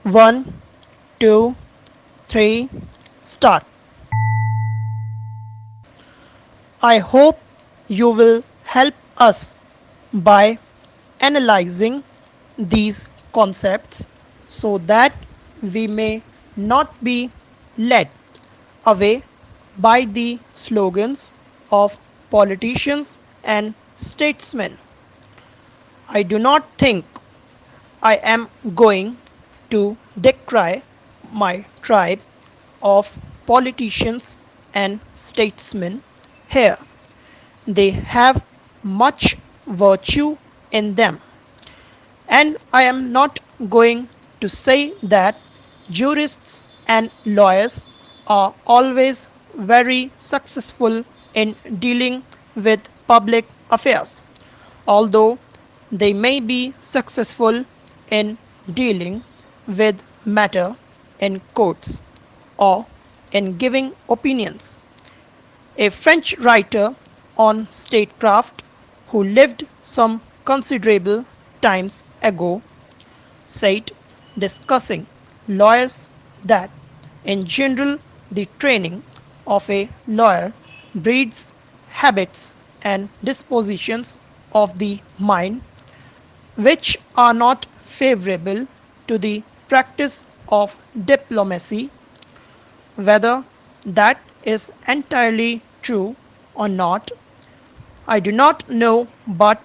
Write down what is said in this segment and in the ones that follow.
One, two, three, start. I hope you will help us by analyzing these concepts so that we may not be led away by the slogans of politicians and statesmen. I do not think I am going to decry my tribe of politicians and statesmen here. They have much virtue in them, and I am not going to say that jurists and lawyers are always very successful in dealing with public affairs, although they may be successful in dealing with matter in courts or in giving opinions. A French writer on statecraft who lived some considerable times ago said, discussing lawyers, that in general the training of a lawyer breeds habits and dispositions of the mind which are not favorable to the practice of diplomacy. Whether that is entirely true or not, I do not know, but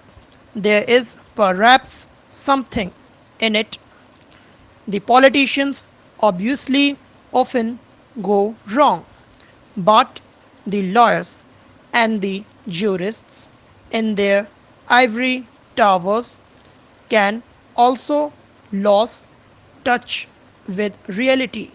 there is perhaps something in it. The politicians obviously often go wrong, but the lawyers and the jurists in their ivory towers can also lose touch with reality.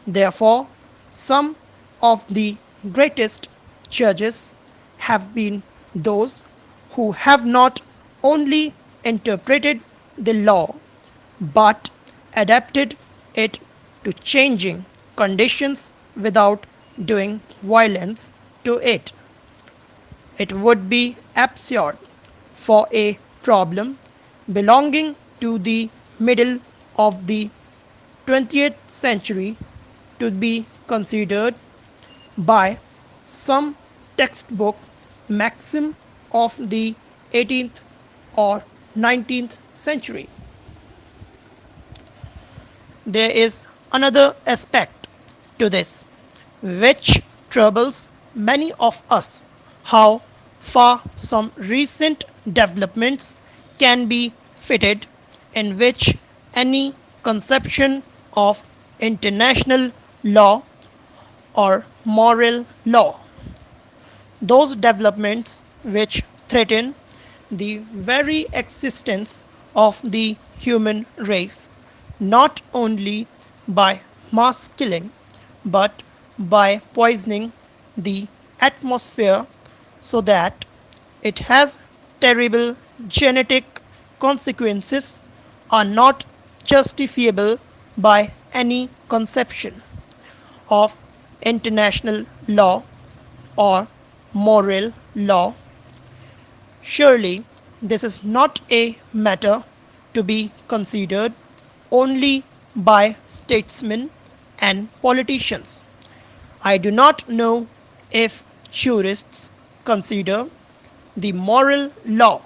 Therefore, some of the greatest judges have been those who have not only interpreted the law but adapted it to changing conditions without doing violence to it. It would be absurd for a problem belonging to the middle of the 20th century to be considered by some textbook maxim of the 18th or 19th century. There is another aspect to this which troubles many of us: how far some recent developments can be fitted in which any conception of international law or moral law. Those developments which threaten the very existence of the human race, not only by mass killing but by poisoning the atmosphere so that it has terrible genetic consequences, are not justifiable by any conception of international law or moral law. Surely this is not a matter to be considered only by statesmen and politicians. I do not know if jurists consider the moral law,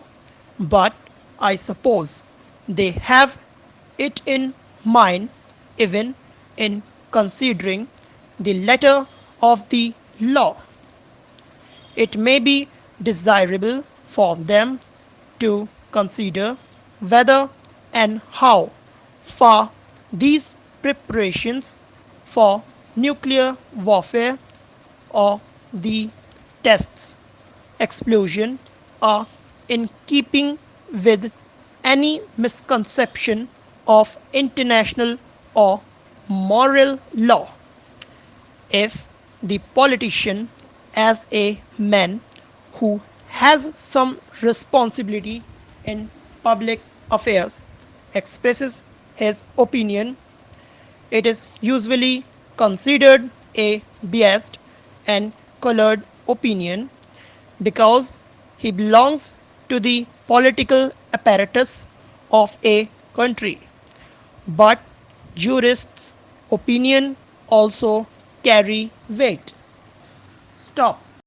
but I suppose they have it in mind even in considering the letter of the law. It may be desirable for them to consider whether and how far these preparations for nuclear warfare or the tests explosion are in keeping with any misconception of international or moral law. If the politician, as a man who has some responsibility in public affairs, expresses his opinion, it is usually considered a biased and colored opinion because he belongs to the political apparatus of a country. But Jurists' opinion also carry weight. Stop.